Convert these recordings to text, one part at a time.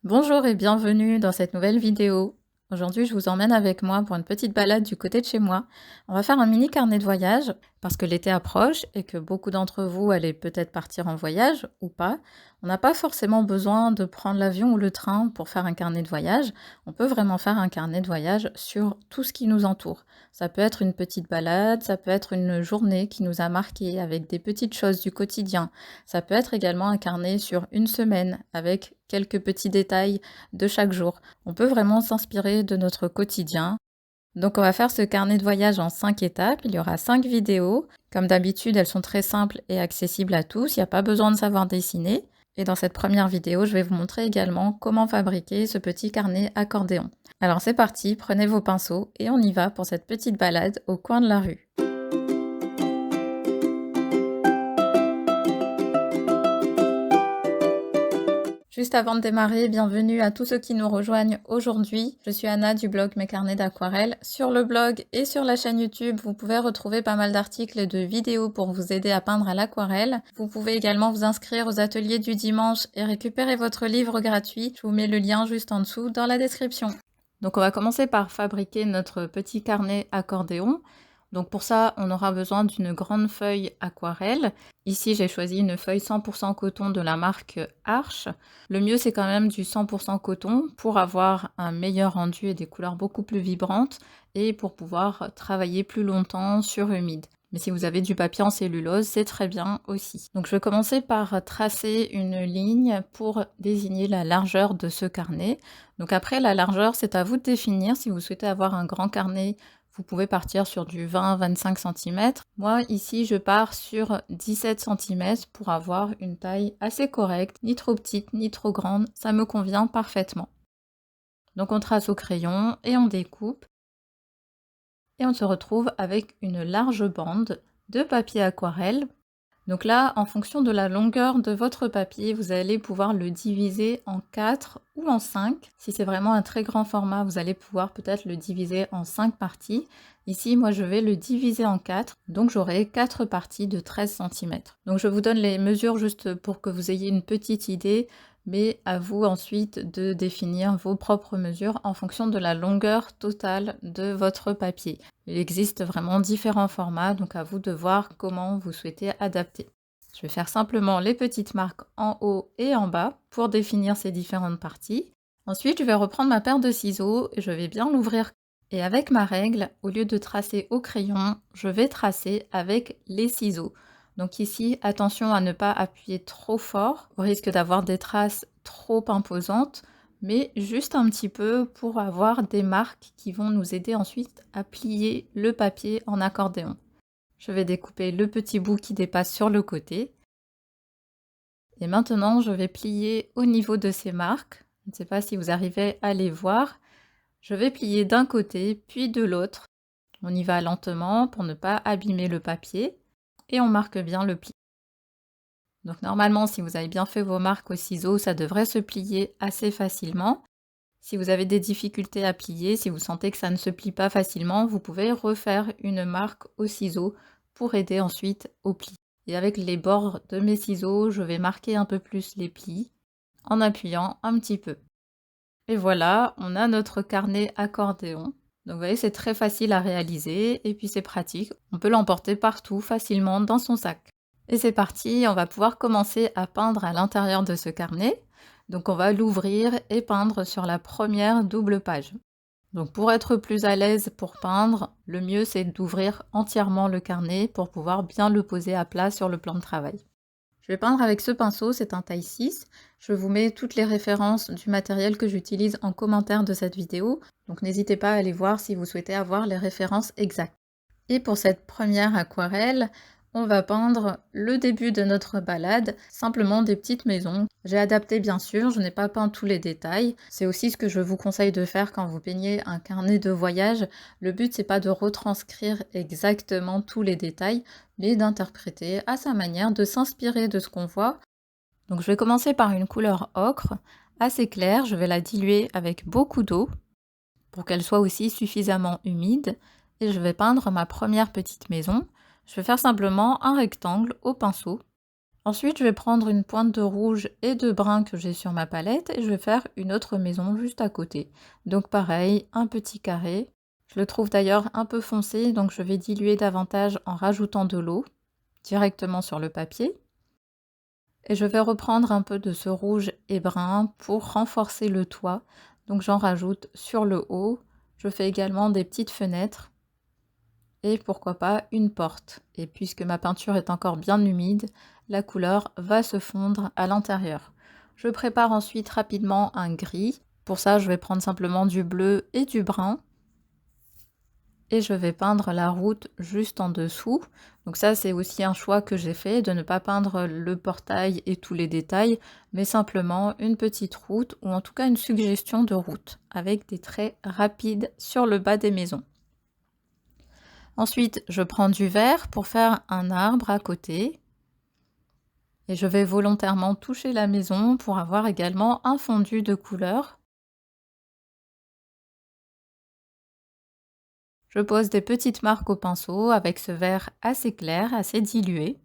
Bonjour et bienvenue dans cette nouvelle vidéo. Aujourd'hui, je vous emmène avec moi pour une petite balade du côté de chez moi. On va faire un mini carnet de voyage parce que l'été approche et que beaucoup d'entre vous allez peut-être partir en voyage ou pas. On n'a pas forcément besoin de prendre l'avion ou le train pour faire un carnet de voyage. On peut vraiment faire un carnet de voyage sur tout ce qui nous entoure. Ça peut être une petite balade, ça peut être une journée qui nous a marqué avec des petites choses du quotidien. Ça peut être également un carnet sur une semaine avec quelques petits détails de chaque jour. On peut vraiment s'inspirer de notre quotidien. Donc on va faire ce carnet de voyage en 5 étapes. Il y aura 5 vidéos. Comme d'habitude, elles sont très simples et accessibles à tous. Il n'y a pas besoin de savoir dessiner. Et dans cette première vidéo, je vais vous montrer également comment fabriquer ce petit carnet accordéon. Alors c'est parti, prenez vos pinceaux et on y va pour cette petite balade au coin de la rue. Juste avant de démarrer, bienvenue à tous ceux qui nous rejoignent aujourd'hui. Je suis Anna du blog Mes Carnets d'Aquarelle. Sur le blog et sur la chaîne YouTube, vous pouvez retrouver pas mal d'articles et de vidéos pour vous aider à peindre à l'aquarelle. Vous pouvez également vous inscrire aux ateliers du dimanche et récupérer votre livre gratuit. Je vous mets le lien juste en dessous dans la description. Donc on va commencer par fabriquer notre petit carnet accordéon. Donc pour ça, on aura besoin d'une grande feuille aquarelle. Ici, j'ai choisi une feuille 100% coton de la marque Arche. Le mieux, c'est quand même du 100% coton pour avoir un meilleur rendu et des couleurs beaucoup plus vibrantes et pour pouvoir travailler plus longtemps sur humide. Mais si vous avez du papier en cellulose, c'est très bien aussi. Donc je vais commencer par tracer une ligne pour désigner la largeur de ce carnet. Donc après, la largeur, c'est à vous de définir. Si vous souhaitez avoir un grand carnet, vous pouvez partir sur du 20-25 cm. Moi, ici, je pars sur 17 cm pour avoir une taille assez correcte, ni trop petite, ni trop grande. Ça me convient parfaitement. Donc on trace au crayon et on découpe. Et on se retrouve avec une large bande de papier aquarelle. Donc là, en fonction de la longueur de votre papier, vous allez pouvoir le diviser en 4 ou en 5. Si c'est vraiment un très grand format, vous allez pouvoir peut-être le diviser en 5 parties. Ici, moi, je vais le diviser en 4, donc j'aurai 4 parties de 13 cm. Donc je vous donne les mesures juste pour que vous ayez une petite idée, mais à vous ensuite de définir vos propres mesures en fonction de la longueur totale de votre papier. Il existe vraiment différents formats, donc à vous de voir comment vous souhaitez adapter. Je vais faire simplement les petites marques en haut et en bas pour définir ces différentes parties. Ensuite, je vais reprendre ma paire de ciseaux et je vais bien l'ouvrir. Et avec ma règle, au lieu de tracer au crayon, je vais tracer avec les ciseaux. Donc ici, attention à ne pas appuyer trop fort, au risque d'avoir des traces trop imposantes, mais juste un petit peu pour avoir des marques qui vont nous aider ensuite à plier le papier en accordéon. Je vais découper le petit bout qui dépasse sur le côté. Et maintenant, je vais plier au niveau de ces marques. Je ne sais pas si vous arrivez à les voir. Je vais plier d'un côté, puis de l'autre. On y va lentement pour ne pas abîmer le papier. Et on marque bien le pli. Donc normalement, si vous avez bien fait vos marques au ciseau, ça devrait se plier assez facilement. Si vous avez des difficultés à plier, si vous sentez que ça ne se plie pas facilement, vous pouvez refaire une marque au ciseau pour aider ensuite au pli. Et avec les bords de mes ciseaux, je vais marquer un peu plus les plis en appuyant un petit peu. Et voilà, on a notre carnet accordéon. Donc vous voyez, c'est très facile à réaliser et puis c'est pratique. On peut l'emporter partout facilement dans son sac. Et c'est parti, on va pouvoir commencer à peindre à l'intérieur de ce carnet. Donc on va l'ouvrir et peindre sur la première double page. Donc pour être plus à l'aise pour peindre, le mieux c'est d'ouvrir entièrement le carnet pour pouvoir bien le poser à plat sur le plan de travail. Je vais peindre avec ce pinceau, c'est un taille 6. Je vous mets toutes les références du matériel que j'utilise en commentaire de cette vidéo, donc n'hésitez pas à aller voir si vous souhaitez avoir les références exactes. Et pour cette première aquarelle, on va peindre le début de notre balade, simplement des petites maisons. J'ai adapté bien sûr, je n'ai pas peint tous les détails. C'est aussi ce que je vous conseille de faire quand vous peignez un carnet de voyage. Le but c'est pas de retranscrire exactement tous les détails, mais d'interpréter à sa manière, de s'inspirer de ce qu'on voit. Donc je vais commencer par une couleur ocre, assez claire, je vais la diluer avec beaucoup d'eau pour qu'elle soit aussi suffisamment humide. Et je vais peindre ma première petite maison. Je vais faire simplement un rectangle au pinceau. Ensuite, je vais prendre une pointe de rouge et de brun que j'ai sur ma palette et je vais faire une autre maison juste à côté. Donc pareil, un petit carré. Je le trouve d'ailleurs un peu foncé, donc je vais diluer davantage en rajoutant de l'eau directement sur le papier. Et je vais reprendre un peu de ce rouge et brun pour renforcer le toit. Donc j'en rajoute sur le haut. Je fais également des petites fenêtres et pourquoi pas une porte. Et puisque ma peinture est encore bien humide, la couleur va se fondre à l'intérieur. Je prépare ensuite rapidement un gris. Pour ça, je vais prendre simplement du bleu et du brun. Et je vais peindre la route juste en dessous. Donc ça, c'est aussi un choix que j'ai fait, de ne pas peindre le portail et tous les détails, mais simplement une petite route, ou en tout cas une suggestion de route, avec des traits rapides sur le bas des maisons. Ensuite, je prends du vert pour faire un arbre à côté. Et je vais volontairement toucher la maison pour avoir également un fondu de couleur. Je pose des petites marques au pinceau avec ce vert assez clair, assez dilué.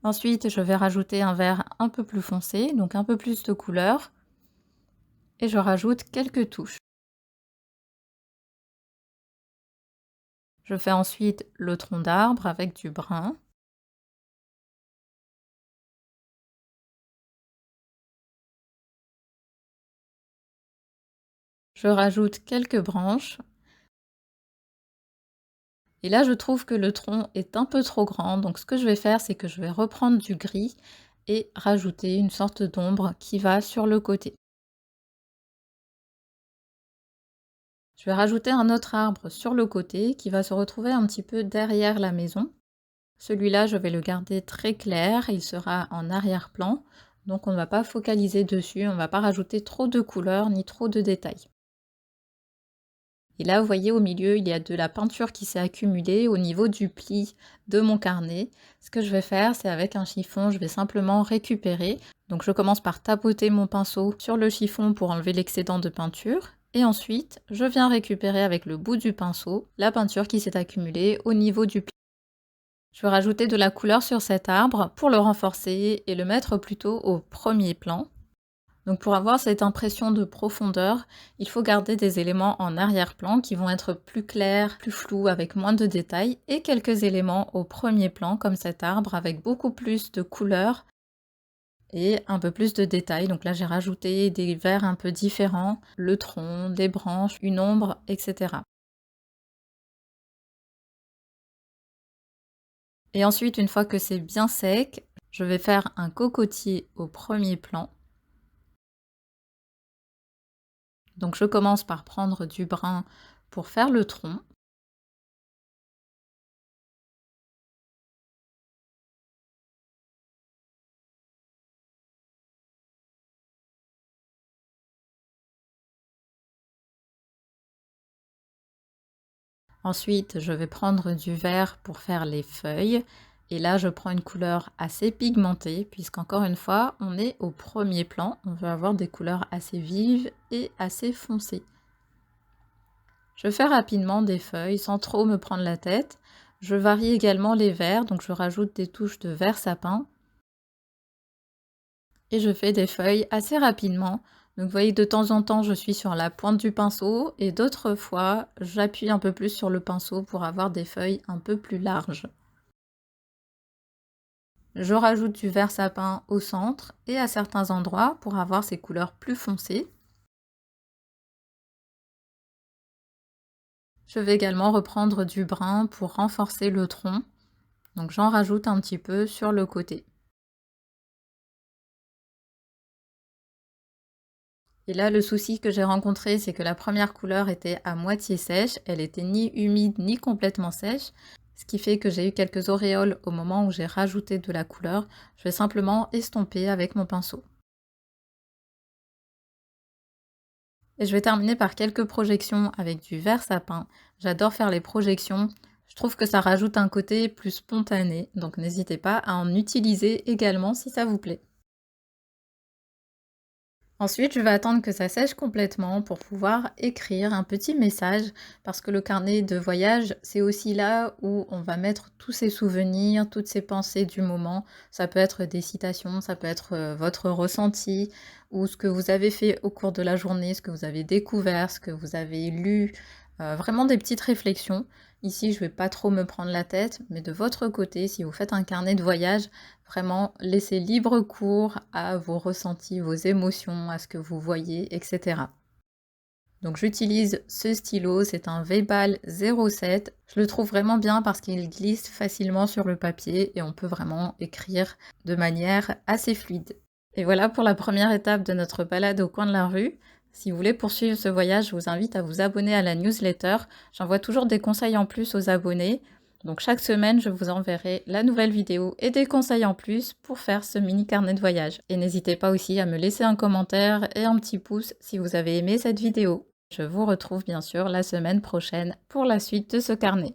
Ensuite, je vais rajouter un vert un peu plus foncé, donc un peu plus de couleur. Et je rajoute quelques touches. Je fais ensuite le tronc d'arbre avec du brun. Je rajoute quelques branches. Et là, je trouve que le tronc est un peu trop grand, donc ce que je vais faire, c'est que je vais reprendre du gris et rajouter une sorte d'ombre qui va sur le côté. Je vais rajouter un autre arbre sur le côté qui va se retrouver un petit peu derrière la maison. Celui-là, je vais le garder très clair, il sera en arrière-plan, donc on ne va pas focaliser dessus, on ne va pas rajouter trop de couleurs ni trop de détails. Et là, vous voyez, au milieu, il y a de la peinture qui s'est accumulée au niveau du pli de mon carnet. Ce que je vais faire, c'est avec un chiffon, je vais simplement récupérer. Donc je commence par tapoter mon pinceau sur le chiffon pour enlever l'excédent de peinture. Et ensuite, je viens récupérer avec le bout du pinceau la peinture qui s'est accumulée au niveau du pli. Je vais rajouter de la couleur sur cet arbre pour le renforcer et le mettre plutôt au premier plan. Donc pour avoir cette impression de profondeur, il faut garder des éléments en arrière-plan qui vont être plus clairs, plus flous, avec moins de détails, et quelques éléments au premier plan, comme cet arbre, avec beaucoup plus de couleurs et un peu plus de détails. Donc là, j'ai rajouté des verts un peu différents, le tronc, des branches, une ombre, etc. Et ensuite, une fois que c'est bien sec, je vais faire un cocotier au premier plan. Donc je commence par prendre du brun pour faire le tronc. Ensuite, je vais prendre du vert pour faire les feuilles. Et là, je prends une couleur assez pigmentée, puisqu'encore une fois, on est au premier plan. On veut avoir des couleurs assez vives et assez foncées. Je fais rapidement des feuilles sans trop me prendre la tête. Je varie également les verts, donc je rajoute des touches de vert sapin. Et je fais des feuilles assez rapidement. Donc vous voyez, de temps en temps, je suis sur la pointe du pinceau et d'autres fois, j'appuie un peu plus sur le pinceau pour avoir des feuilles un peu plus larges. Je rajoute du vert sapin au centre et à certains endroits pour avoir ces couleurs plus foncées. Je vais également reprendre du brun pour renforcer le tronc. Donc j'en rajoute un petit peu sur le côté. Et là, le souci que j'ai rencontré, c'est que la première couleur était à moitié sèche. Elle était ni humide ni complètement sèche. Ce qui fait que j'ai eu quelques auréoles au moment où j'ai rajouté de la couleur. Je vais simplement estomper avec mon pinceau. Et je vais terminer par quelques projections avec du vert sapin. J'adore faire les projections. Je trouve que ça rajoute un côté plus spontané. Donc n'hésitez pas à en utiliser également si ça vous plaît. Ensuite, je vais attendre que ça sèche complètement pour pouvoir écrire un petit message parce que le carnet de voyage, c'est aussi là où on va mettre tous ces souvenirs, toutes ces pensées du moment. Ça peut être des citations, ça peut être votre ressenti ou ce que vous avez fait au cours de la journée, ce que vous avez découvert, ce que vous avez lu. Vraiment des petites réflexions. Ici, je vais pas trop me prendre la tête, mais de votre côté, si vous faites un carnet de voyage, vraiment, laissez libre cours à vos ressentis, vos émotions, à ce que vous voyez, etc. Donc j'utilise ce stylo, c'est un Weiball 07. Je le trouve vraiment bien parce qu'il glisse facilement sur le papier et on peut vraiment écrire de manière assez fluide. Et voilà pour la première étape de notre balade au coin de la rue. Si vous voulez poursuivre ce voyage, je vous invite à vous abonner à la newsletter. J'envoie toujours des conseils en plus aux abonnés. Donc chaque semaine, je vous enverrai la nouvelle vidéo et des conseils en plus pour faire ce mini carnet de voyage. Et n'hésitez pas aussi à me laisser un commentaire et un petit pouce si vous avez aimé cette vidéo. Je vous retrouve bien sûr la semaine prochaine pour la suite de ce carnet.